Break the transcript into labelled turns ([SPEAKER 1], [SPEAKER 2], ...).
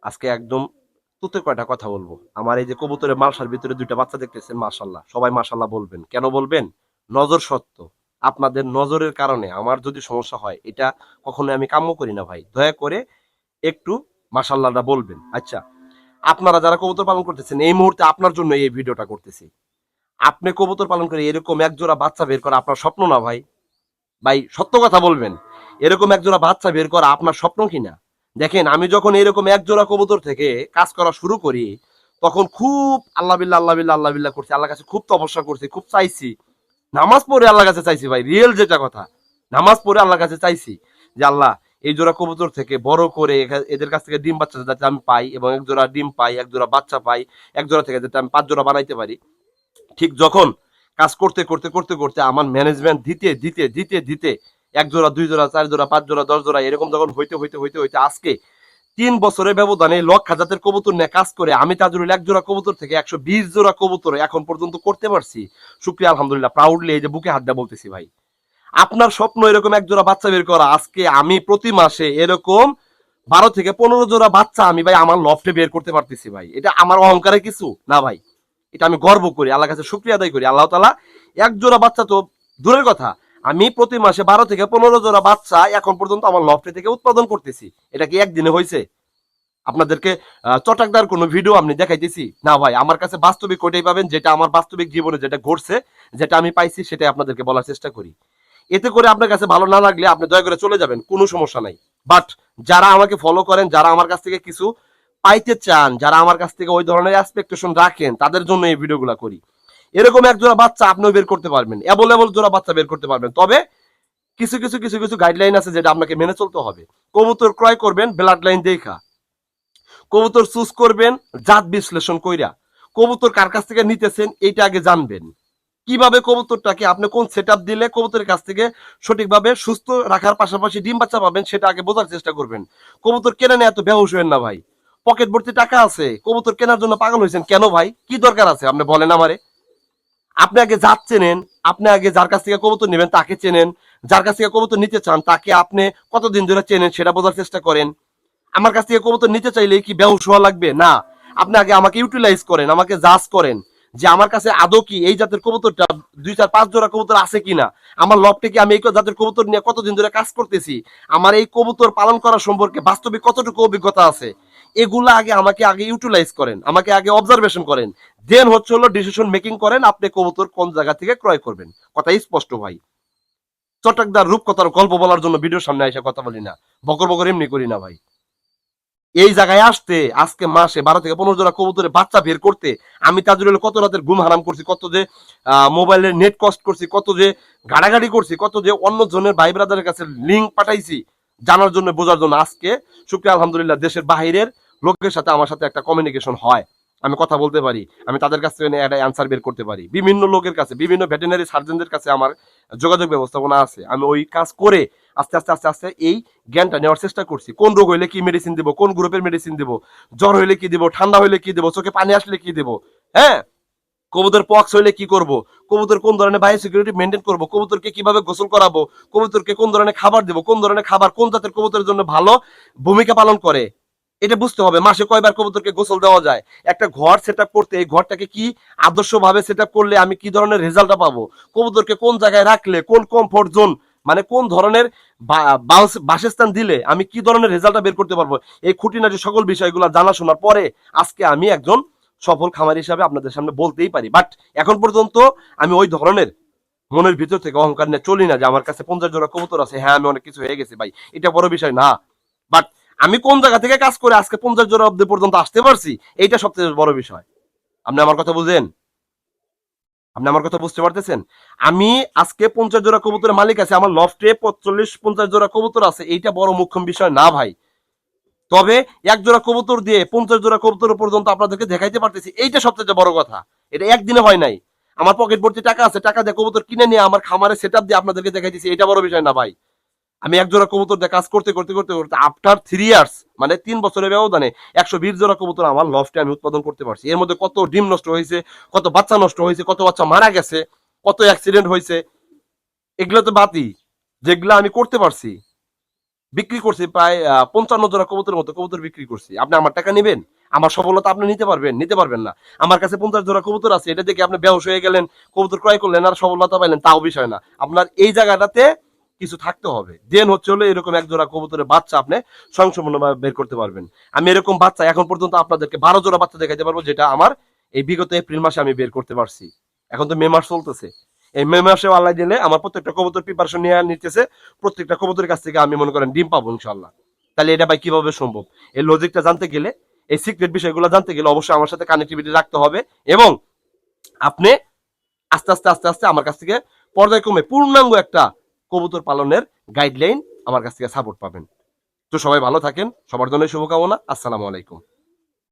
[SPEAKER 1] আজকে একদম তুতে কয়টা কথা বলবো। আমার এই যে কবুতরের মালসার ভিতরে দুইটা বাচ্চা দেখতেছেন, মাশাল্লাহ, সবাই মাশাল্লাহ বলবেন। কেন বলবেন? নজর সত্য। আপনাদের নজরের কারণে আমার যদি সমস্যা হয়, এটা কখনোই আমি কাম্য করি না ভাই। দয়া করে একটু মাশাল্লাহটা বলবেন। আচ্ছা, আপনারা যারা কবুতর পালন করতেছেন, এই মুহূর্তে আপনার জন্য এই ভিডিওটা করতেছি। আপনি কবুতর পালন করে এরকম এক জোড়া বাচ্চা বের করা আপনার স্বপ্ন না ভাই? ভাই সত্য কথা বলবেন, এরকম এক জোড়া বাচ্চা বের করা আপনার স্বপ্ন কিনা? দেখেন, আমি যখন এরকম এক জোড়া কবুতর থেকে কাজ করা শুরু করি, তখন খুব আল্লাহ বিল্লাহ আল্লাহ বিল্লাহ আল্লাহ বিল্লাহ করছি, আল্লাহ কাছে খুব তপস্যা করছি, খুব চাইছি, নামাজ পড়ে আল্লাহ কাছে চাইছি ভাই, রিয়েল যেটা কথা, নামাজ পড়ে আল্লাহ কাছে চাইছি যে আল্লাহ, এই জোড়া কবুতর থেকে বড় করে এদের কাছ থেকে ডিম বাচ্চা যাতে আমি পাই, এবং এক জোড়া ডিম পাই, এক জোড়া বাচ্চা পাই, এক জোড়া থেকে যাতে আমি 5 জোড়া বানাইতে পারি। ঠিক যখন কাজ করতে করতে করতে করতে আমার ম্যানেজমেন্ট দিতে দিতে দিতে দিতে 1 জোড়া 2 জোড়া 4 জোড়া 5 জোড়া 10 জোড়া এরকম যখন হইতে হইতে হইতে হইতে আজকে 3 বছরের ব্যবধানে লক্ষ জাতের কবুতর নিয়ে কাজ করে আমি তাজুরুল 1 জোড়া কবুতর থেকে 120 জোড়া কবুতর এখন পর্যন্ত করতে পারছি। শুক্রিয়া আলহামদুলিল্লাহ, প্রাউডলি এই যে বুকে হাত দিয়ে বলতেছি ভাই। আপনার স্বপ্ন এরকম 1 জোড়া বাচ্চা বের করা, আজকে আমি প্রতি মাসে এরকম 12 থেকে 15 জোড়া বাচ্চা আমি ভাই আমার লফটে বের করতে পারতেছি ভাই। এটা আমার অহংকারের কিছু না ভাই, এটা আমি গর্ব করি, আল্লাহ কাছে শুক্রিয়া আদায় করি। আল্লাহ তাআলা 1 জোড়া বাচ্চা তো দূরের কথা, আমি প্রতি মাসে 12 থেকে 15 জোড়া বাচ্চা এখন পর্যন্ত আমার লফটে থেকে উৎপাদন করতেছি। এটা কি একদিনে হয়েছে? আপনাদেরকে চটাকদার কোনো ভিডিও আপনি দেখাইতেছি না ভাই, আমার কাছে বাস্তবিক ওইটাই পাবেন, যেটা আমার বাস্তবিক জীবনে যেটা ঘটছে, যেটা আমি পাইছি, সেটাই আপনাদেরকে বলার চেষ্টা করি। এতে করে আপনার কাছে ভালো না লাগলে আপনি দয়া করে চলে যাবেন, কোনো সমস্যা নাই। বাট যারা আমাকে ফলো করেন, যারা আমার কাছ থেকে কিছু পাইতে চান, যারা আমার কাছ থেকে ওই ধরনের এক্সপেকটেশন রাখেন, তাদের জন্য এই ভিডিওগুলো করি। এরকম এক জোড়া বাচ্চা আপনিও বের করতে পারবেন, অ্যাভেলেবল জোড়া বাচ্চা বের করতে পারবেন। তবে কিছু গাইডলাইন আছে যেটা আপনাকে মেনে চলতে হবে। কবুতর ক্রয় করবেন ব্লাড লাইন দেখা, কবুতর চুজ করবেন জাত বিশ্লেষণ কইরা, কবুতর কার কাছ থেকে নিতেছেন এইটা আগে জানবেন। কিভাবে কবুতরটাকে আপনি কোন সেটআপ দিলে কবুতরের কাছ থেকে সঠিকভাবে সুস্থ রাখার পাশাপাশি ডিম বাচ্চা পাবেন, সেটা আগে বোঝার চেষ্টা করবেন। কবুতর কেনা নিয়ে এত বেহুশ হবেন না ভাই। পকেট ভর্তি টাকা আছে, কবুতর কেনার জন্য পাগল হয়েছেন কেন ভাই? কি দরকার আছে আপনি বলেন আমারে? আপনি আগে জাত চেনেন, আপনি আগে যার কাছ থেকে কবুতর নেবেন তাকে চেনেন, যার কাছ থেকে কবুতর নিতে চান তাকে আপনি কতদিন ধরে চেনেন সেটা বোঝার চেষ্টা করেন। আমার কাছ থেকে কবুতর নিতে চাইলে কি বেহুশ হওয়া লাগবে? না, আপনি আগে আমাকে ইউটিলাইজ করেন, আমাকে জাজ করেন যে আমার কাছে আদৌ কি এই জাতের কবুতরটা 2 4 5 জোড়া কবুতর আছে কিনা, আমার লবটে কি, আমি এই জাতের কবুতর নিয়ে কতদিন ধরে কাজ করতেছি, আমার এই কবুতর পালন করা সম্পর্কে বাস্তবিক কতটুকু অভিজ্ঞতা আছে, এগুলা আগে আমাকে আগে ইউটিলাইজ করেন, আমাকে আগে অবজারভেশন করেন, দেন হচ্ছে হলো ডিসিশন মেকিং করেন আপনি কবুতর কোন জায়গা থেকে ক্রয় করবেন। কথা স্পষ্ট ভাই। চটকদার রূপকথার গল্প বলার জন্য ভিডিওর সামনে এসে কথা বলি না, বকর বকর এমনি করি না ভাই। এই জায়গায় আসতে আজকে মাসে 12 থেকে 15 জোড়া কবুতরের বাচ্চা বের করতে আমি তাজুল কত রাতের ঘুম হারাম করছি, কত যে মোবাইলের নেট কস্ট করছি, কত যে গাড়াগাড়ি করছি, কত যে অন্য জনের ভাই ব্রাদারের কাছে লিঙ্ক পাঠাইছি জানার জন্য, বোঝার জন্য। আজকে শুক্রিয়া আলহামদুলিল্লাহ, দেশের বাহিরের লোকের সাথে আমার সাথে একটা কমিউনিকেশন হয়, আমি কথা বলতে পারি, আমি তাদের কাছ থেকে একটা অ্যান্সার বের করতে পারি। বিভিন্ন লোকের কাছে, বিভিন্ন ভেটেনারি সার্জনদের কাছে আমার যোগাযোগ ব্যবস্থাপনা আছে। আমি ওই কাজ করে আস্তে আস্তে আস্তে আস্তে এই জ্ঞানটা নেওয়ার চেষ্টা করছি। কোন রোগ হইলে কি মেডিসিন দিব, কোন গ্রুপের মেডিসিন দিব, জ্বর হইলে কি দিব, ঠান্ডা হইলে কি দিব, চোখে পানি আসলে কি দিব, হ্যাঁ, কবুতর পক্স হইলে কি করব, কবুতর কোন ধরনের বায়ো সিকিউরিটি মেনটেন করব, কবুতরকে কিভাবে গোসল করাবো, কবুতরকে কোন ধরনের খাবার দিব, কোন ধরনের খাবার কোন জাতের কবুতরের জন্য ভালো ভূমিকা পালন করে, এটা বুঝতে হবে। মাসে কয়বার কবুতরকে গোসল দেওয়া যায়, একটা ঘর সেট আপ করতে এই ঘরটাকে কি আদর্শভাবে সেট আপ করলে আমি কি ধরনের রেজাল্টটা পাবো, কবুতরকে কোন জায়গায় রাখলে, কোন কমফোর্ট জোন মানে কোন ধরনের বাসস্থান দিলে আমি কি ধরনের রেজাল্টটা বের করতে পারবো, এই খুঁটিনাটি সকল বিষয়গুলো জানা শোনার পরে আজকে আমি একজন সফল খামারি হিসাবে আপনাদের সামনে বলতেই পারি। বাট এখন পর্যন্ত আমি ওই ধরনের মনের ভিতর থেকে অহংকার নিয়ে চলি না যে আমার কাছে 50 জোড়া কবুতর আছে, হ্যাঁ আমি অনেক কিছু হয়ে গেছি ভাই, এটা বড় বিষয় না। বাট আমি কোন জায়গা থেকে কাজ করে আজকে 50 জোড়া অব্দি পর্যন্ত আসতে পারছি, এইটা সবচেয়ে বড় বিষয়। আপনি আমার কথা বুঝেন? আপনি আমার কথা বুঝতে পারতেছেন? আমি আজকে 50 জোড়া কবুতরের মালিক আছে, আমার লফটে 45 50 জোড়া কবুতর আছে, এইটা বড় মুখ্য বিষয় না ভাই। তবে 1 জোড়া কবুতর দিয়ে 50 জোড়া কবুতর পর্যন্ত আপনাদেরকে দেখাইতে পারতেছি, এইটা সবচেয়ে বড় কথা। এটা একদিনে হয় নাই, আমার পকেট ভর্তি টাকা আছে, টাকা দিয়ে কবুতর কিনে নিয়ে আমার খামারে সেট আপ দিয়ে আপনাদেরকে দেখাইতেছি, এটা বড় বিষয় না ভাই। আমি 1 জোড়া কবুতর দিয়ে কাজ করতে করতে করতে করতে আফটার 3 ইয়ার্স, মানে 3 বছরের ব্যবধানে 120 জোড়া কবুতর আমার লফটে আমি উৎপাদন করতে পারছি। এর মধ্যে কত ডিম নষ্ট হয়েছে, কত বাচ্চা নষ্ট হয়েছে, কত বাচ্চা মারা গেছে, কত অ্যাক্সিডেন্ট হয়েছে, এগুলো তো বাদই, যেগুলো আমি করতে পারছি। বিক্রি করছি প্রায় 55 জোড়া কবুতরের মতো কবুতর বিক্রি করছি। আপনি আমার টাকা নেবেন? আমার সফলতা আপনি নিতে পারবেন? নিতে পারবেন না। আমার কাছে 50 জোড়া কবুতর আছে, এটা দেখে আপনি বেহুশ হয়ে গেলেন, কবুতর ক্রয় করলেন আর সফলতা পাইলেন, তাও বিষয় না। আপনার এই জায়গাটাতে কিছু থাকতে হবে। দেন হচ্ছে হলো এরকম এক জোড়া কবুতরের বাচ্চা আপনি স্বয়ংসম্পূর্ণভাবে বের করতে পারবেন। আমি এরকম বাচ্চা এখন পর্যন্ত আপনাদেরকে 12 জোড়া বাচ্চা দেখাইতে পারবো, যেটা আমার এই বিগত এপ্রিল মাসে আমি বের করতে পারছি। এখন তো মে মাস চলতেছে। এই মে মাসে আল্লাহ দিলে আমার প্রত্যেকটা কবুতর প্রিপারেশন নিয়ে নিতেছে। প্রত্যেকটা কবুতরের কাছ থেকে আমি মনে করেন ডিম পাবো ইনশাল্লাহ। তাহলে এটা ভাই কিভাবে সম্ভব? এই লজিকটা জানতে গেলে, এই সিক্রেট বিষয়গুলো জানতে গেলে অবশ্যই আমার সাথে কানেক্টিভিটি রাখতে হবে, এবং আপনি আস্তে আস্তে আস্তে আস্তে আমার কাছ থেকে পর্যায়ক্রমে পূর্ণাঙ্গ একটা কবুতর পালনের গাইডলাইন আমার কাছ থেকে সাপোর্ট পাবেন। তো সবাই ভালো থাকেন, সবার জন্য শুভকামনা। আসসালামু আলাইকুম।